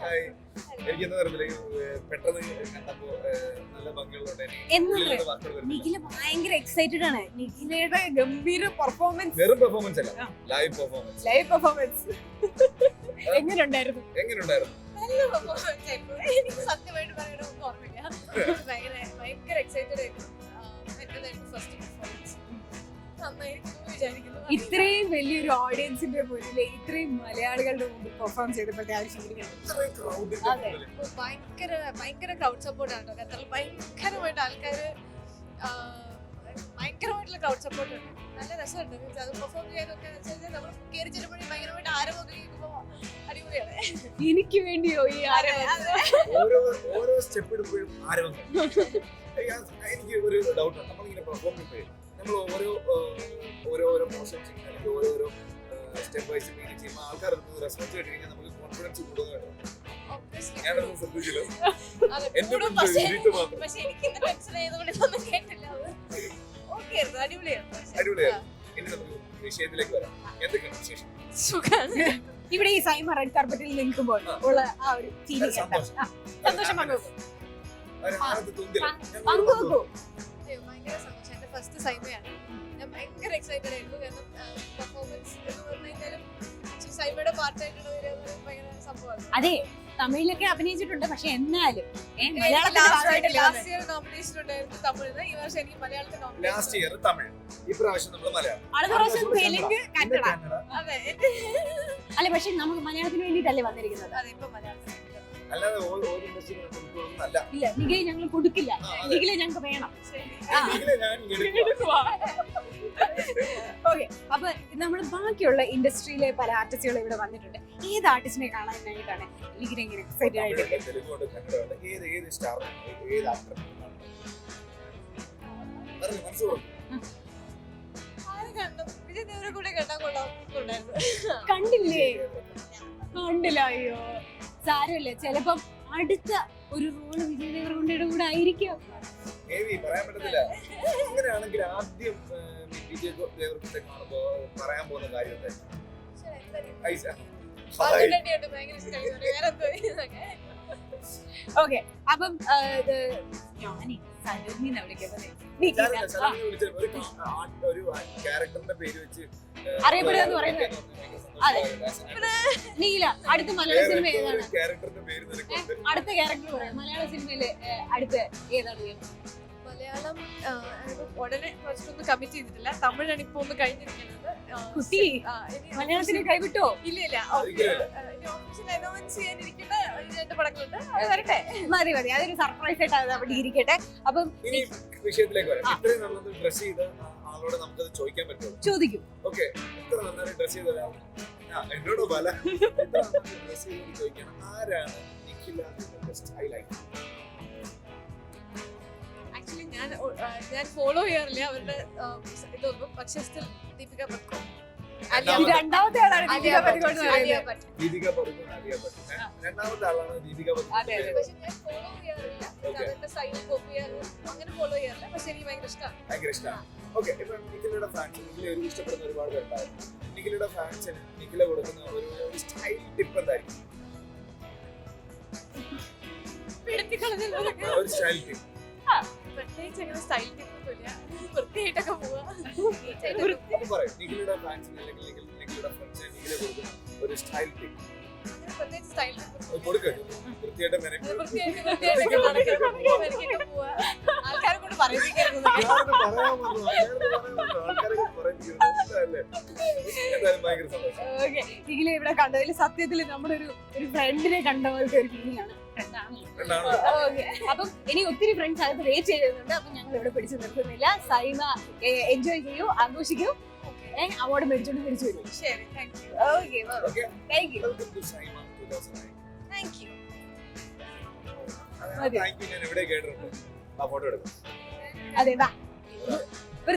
Hi. എനിക്ക് എന്താ പറയുക, പെട്ടെന്ന് കണ്ടപ്പോ നല്ല ഭംഗിയുള്ളതുകൊണ്ട് നിഖില ഭയങ്കര എക്സൈറ്റഡ് ആണ്. നിഖിലയുടെ ഗംഭീര പെർഫോമൻസ്, വെറും പെർഫോമൻസ് അല്ല, ലൈവ് പെർഫോമൻസ്. എങ്ങനെയുണ്ടായിരുന്നു? നല്ല പെർഫോമൻസ് ആയിരുന്നു. എനിക്ക് സത്യമായിട്ട് പറയാനൊന്നും ഓർമ്മയില്ല. ഭയങ്കര എക്സൈറ്റഡ് ആയിരുന്നു. എന്റേതായിരുന്നു ഫസ്റ്റ് പെർഫോമൻസ്. നന്നായിരിക്കും വിചാരിക്കുന്നു. ഇത്രയും വലിയൊരു ഓഡിയൻസിന്റെ മുന്നിൽ ഇത്രയും മലയാളികളുടെ മുമ്പിൽ പെർഫോം ചെയ്തപ്പോഴത്തെ ആവശ്യം ഭയങ്കര ക്രൗഡ് സപ്പോർട്ടാണ് ഖത്തറിൽ. ഭയങ്കരമായിട്ട് ആൾക്കാര് ഭയങ്കരമായിട്ടുള്ള ക്രൗഡ് സപ്പോർട്ട് ഉണ്ട്. നല്ല രസമുണ്ട്. അത് പെർഫോം ചെയ്തൊക്കെ നമ്മൾ കയറി ചെല്ലുമ്പോഴേ ഭയങ്കരമായിട്ട് ആരവൊക്കെ കേൾക്കുമ്പോ അടിപൊളിയാണ്. എനിക്ക് വേണ്ടിയോ ഈ ഓരോ സ്റ്റെപ്പ് ഇടുമ്പോഴും ആരവം. എനിക്ക് ഒരു ഡൗട്ട് ഉണ്ട്. നമ്മളിങ്ങനെ പെർഫോം ചെയ്യുമ്പോഴേ നമ്മൾ ഓരോരോ മോഷൻസ് അല്ലെങ്കിൽ ഓരോരോ സ്റ്റെപ്പ് വൈസ് മീനിങ് ചെയ്യുമ്പോൾ ആൾക്കാർ റെസ്പോൺസ് കേട്ട് കഴിഞ്ഞാൽ നമുക്ക് കോൺഫിഡൻസ് കൂടുന്നതാണ്. ഞാനൊന്നും ശ്രദ്ധിച്ചില്ല. പക്ഷെ എനിക്ക് ടെൻഷൻ ആയതുകൊണ്ട് ഇതൊന്നും കേട്ടില്ല. ഓക്കെ ആയിരുന്നു, അടിപൊളിയായിരുന്നു. ഇനി നമുക്ക് വിഷയത്തിലേക്ക് വരാം. എന്തൊക്കെയാണ് വിശേഷം? സുഖാണ്. ഇവിടെ ഈ സൈമ റെഡ് കാർപ്പറ്റിൽ നിൽക്കുമ്പോൾ ഉള്ള ആ ഒരു ഫീലിംഗ് സന്തോഷം പങ്കുവെക്കൂ. ഭയങ്കര സന്തോഷം. എന്റെ ഫസ്റ്റ് സൈമയാണ്. ഞാൻ ഭയങ്കര എക്സൈറ്റഡ് ആയിരുന്നു. കാരണം പെർഫോമൻസ് എന്ന് പറഞ്ഞു കഴിഞ്ഞാലും സൈമയുടെ പാർട്ടായിട്ടുള്ള ഭയങ്കര സംഭവമാണ്. അതെ, തമിഴിലൊക്കെ അഭിനയിച്ചിട്ടുണ്ട്, പക്ഷെ എന്നാലും ലാസ്റ്റ് ഇയർ നോമിനേഷൻ ഉണ്ടായിരുന്നു തമിഴിന്. ഈ വർഷം എനിക്ക് മലയാളത്തിൽ ലാസ്റ്റ് ഇയർ തമിഴ്, ഇപ്രാവശ്യം നമ്മൾ മലയാളം. അടുത്ത പ്രാവശ്യം തെലുങ്ക്, കന്നഡ. അതെ അല്ലെ, പക്ഷെ നമുക്ക് മലയാളത്തിന് വേണ്ടിയിട്ടല്ലേ വന്നിരിക്കുന്നത്. അതെ, ഇപ്പൊ മലയാളത്തിൽ അല്ലാതെ ഓരോ ഇൻഡസ്ട്രിയിലും കൊടുക്കുന്നതല്ല. ഇല്ല, നിഖിലെ ഞങ്ങൾ കൊടുക്കില്ല. നിഖിലെ ഞങ്ങൾക്ക് വേണം. ഓക്കെ, അപ്പൊ നമ്മൾ ബാക്കിയുള്ള ഇൻഡസ്ട്രിയിലെ പല ആർട്ടിസ്റ്റുകൾ ഇവിടെ വന്നിട്ടുണ്ട്. ഏത് ആർട്ടിസ്റ്റിനെ കാണാനായിട്ടാണ് നിഖില ഇങ്ങനെ എക്സൈറ്റഡ് ആയിട്ട്? കണ്ടില്ലേ? കണ്ടില്ല. അയ്യോ സാരമില്ല, ചിലപ്പം അടുത്ത ഒരു റോള് വിജയ് ദേവരകൊണ്ടയുടെ കൂടെ ആയിരിക്കും. പറയാൻ പറ്റത്തില്ല. അങ്ങനെയാണെങ്കിൽ ആദ്യം വിജയ് ദേവരകൊണ്ട കാണുമ്പോ പറയാൻ പോകുന്ന കാര്യം ഓക്കെ, അപ്പം ഞാനേ സലോമിനെ വിളിക്കുന്നത് ഒരു ക്യാരക്ടറിന്റെ പേര് വെച്ച് അറിയപ്പെടുക പറയുന്നത്. അതെ, നീല. അടുത്ത മലയാള സിനിമ ഏതാണ്? ക്യാരക്ടറിന്റെ പേര് നിനക്കുണ്ട്. അടുത്ത ക്യാരക്ടർ പറയാം. മലയാള സിനിമയില് അടുത്ത ഏതാണ്? മലയാളം ഉടനെ ഫസ്റ്റ് കമ്മിറ്റ് ചെയ്തിട്ടില്ല. തമിഴാണ് ഇപ്പൊ ഒന്ന് കഴിഞ്ഞിരിക്കുന്നത്. കുട്ടി മലയാളത്തിന് കൈവിട്ടോ? ഇല്ല. ഓഫീഷ്യൽ അനൗൺസ് ചെയ്യാനിരിക്കുന്ന 2 പടങ്ങളുണ്ട്. അത് വരട്ടെ. മതി, അതൊരു സർപ്രൈസ് ആയിട്ട് അവിടെ ഇരിക്കട്ടെ. അപ്പം വിഷയത്തിലേക്ക് വരാം. ഇത്രയും നല്ലത് ഡ്രസ് ചെയ്ത ആളോട് നമുക്കത് ചോദിക്കാൻ പറ്റുമോ? ചോദിക്കും. ഓക്കെ, ഇത്ര നന്നായി ഡ്രസ് ചെയ്ത ഒരാൾ എന്നോട് പല ഡ്രസ് ചെയ്ത് ചോദിക്കണം, ആരാണ് നിഖില സ്റ്റൈലായി? ആക്ച്വലി ഞാൻ ഫോളോ ചെയ്യാറില്ല അവരുടെ ഇതൊന്നും. പക്ഷേ സ്റ്റിൽ ദീപിക പടുക്കോൺ. രണ്ടാമത്തെ ആളാണ് ദീപിക പടുക്കോൺ. ദീപിക പടുക്കോൺ, ആലിയ ഭട്ട്. രണ്ടാമത്തെ ആളാണ് ദീപിക പടുക്കോൺ. പക്ഷെ ഞാൻ ഫോളോ ചെയ്യാറില്ല. അവരുടെ സ്റ്റൈൽ കോപ്പി ചെയ്യാറില്ല, അങ്ങനെ ഫോളോ ചെയ്യാറില്ല. പക്ഷെ എനിക്ക് ഭയങ്കര ഇഷ്ടമാണ്. ഓക്കെ, ഇപ്പൊ നിഖിലയുടെ ഫാൻസ്, നിഖില ഒരു ഇഷ്ടപ്പെടുന്ന ഒരുപാട് പേരുണ്ടാവും. നിഖിലയുടെ ഫാൻസിന് നിഖില കൊടുക്കുന്ന ഒരു സ്റ്റൈൽ ടിപ്പ് എന്തായിരിക്കും? ഒരു സ്റ്റൈൽ ടിപ്പ്. പ്രത്യേകിച്ച് അങ്ങനെ സ്റ്റൈൽ ടിപ്പൊന്നുമില്ല. വൃത്തിയായിട്ടൊക്കെ പോവാ. പറയും നിഖിലയുടെ ഫാൻസിന് അല്ലെങ്കിൽ നിഖിലയുടെ ഫ്രണ്ട്സിന് നിഖില കൊടുക്കുന്ന ഒരു സ്റ്റൈൽ ടിപ്പ്. പ്രത്യേകിച്ച് സ്റ്റൈൽ കൊടുക്കുക. വൃത്തിയായിട്ട് പോവാ. ആൾക്കാരെ കൊണ്ട് പറയിപ്പിക്കരുത്. നിഖില ഇവിടെ കണ്ടതിൽ സത്യത്തിൽ നമ്മുടെ ഒരു ഫ്രണ്ടിനെ കണ്ട പോലത്തെ ഒരു ഫീലിംഗ് ആണ്. അപ്പം ഇനി ഒത്തിരി ഫ്രണ്ട്സ് അകത്ത് വെയിറ്റ് ചെയ്യുന്നുണ്ട്. അപ്പൊ ഞങ്ങൾ ഇവിടെ പിടിച്ചു നിർത്തുന്നില്ല. സൈമ എൻജോയ് ചെയ്യൂ, ആഘോഷിക്കൂ. അവാർഡ് മേടിച്ചോണ്ട് തിരിച്ചു വരും. ശരി, thank you. Okay, thank you. ഞാൻ എവിടെ കേട്ടിട്ടുണ്ട് ആ ഫോട്ടോ എടുക്കും. അതെ,